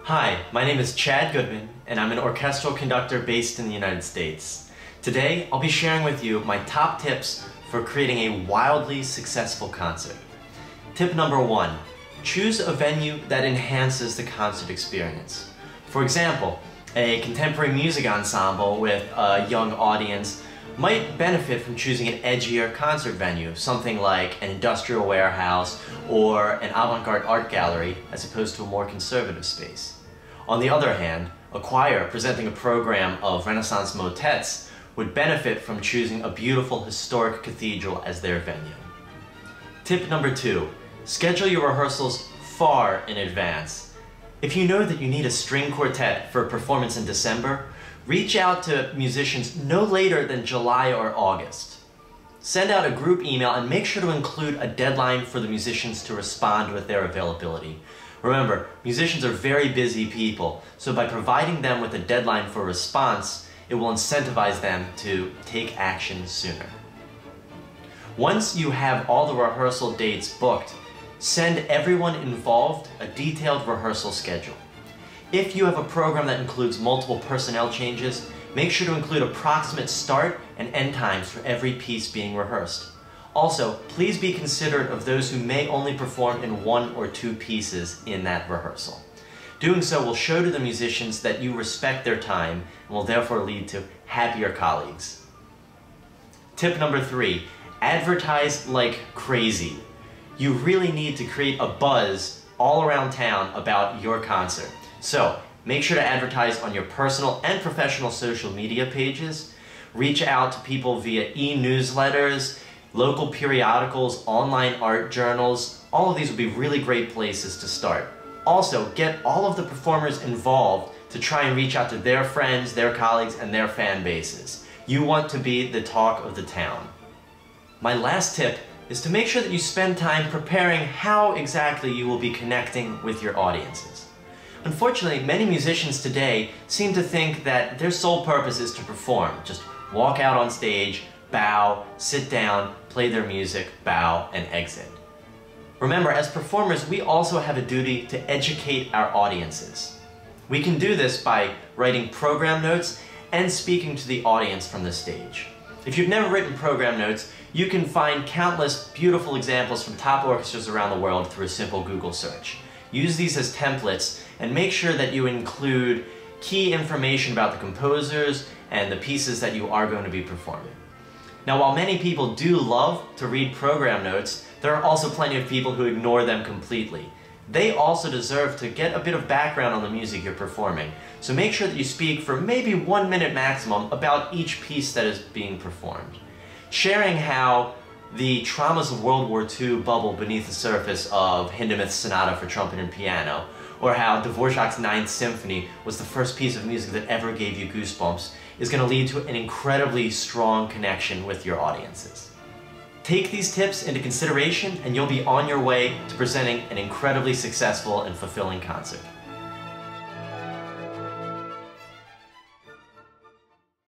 Hi, my name is Chad Goodman, and I'm an orchestral conductor based in the United States. Today, I'll be sharing with you my top tips for creating a wildly successful concert. Tip number 1, choose a venue that enhances the concert experience. For example, a contemporary music ensemble with a young audience might benefit from choosing an edgier concert venue, something like an industrial warehouse or an avant-garde art gallery, as opposed to a more conservative space. On the other hand, a choir presenting a program of Renaissance motets would benefit from choosing a beautiful historic cathedral as their venue. Tip number 2, schedule your rehearsals far in advance. If you know that you need a string quartet for a performance in December, reach out to musicians no later than July or August. Send out a group email and make sure to include a deadline for the musicians to respond with their availability. Remember, musicians are very busy people, so by providing them with a deadline for response, it will incentivize them to take action sooner. Once you have all the rehearsal dates booked, send everyone involved a detailed rehearsal schedule. If you have a program that includes multiple personnel changes, make sure to include approximate start and end times for every piece being rehearsed. Also, please be considerate of those who may only perform in 1 or 2 pieces in that rehearsal. Doing so will show to the musicians that you respect their time and will therefore lead to happier colleagues. Tip number 3, advertise like crazy. You really need to create a buzz all around town about your concert. So, make sure to advertise on your personal and professional social media pages. Reach out to people via e-newsletters, local periodicals, online art journals. All of these would be really great places to start. Also, get all of the performers involved to try and reach out to their friends, their colleagues, and their fan bases. You want to be the talk of the town. My last tip is to make sure that you spend time preparing how exactly you will be connecting with your audiences. Unfortunately, many musicians today seem to think that their sole purpose is to perform. Just walk out on stage, bow, sit down, play their music, bow, and exit. Remember, as performers, we also have a duty to educate our audiences. We can do this by writing program notes and speaking to the audience from the stage. If you've never written program notes, you can find countless beautiful examples from top orchestras around the world through a simple Google search. Use these as templates and make sure that you include key information about the composers and the pieces that you are going to be performing. Now, while many people do love to read program notes, there are also plenty of people who ignore them completely. They also deserve to get a bit of background on the music you're performing, so make sure that you speak for maybe 1 minute maximum about each piece that is being performed. Sharing how the traumas of World War II bubble beneath the surface of Hindemith's Sonata for Trumpet and Piano, or how Dvorak's Ninth Symphony was the first piece of music that ever gave you goosebumps, is going to lead to an incredibly strong connection with your audiences. Take these tips into consideration and you'll be on your way to presenting an incredibly successful and fulfilling concert.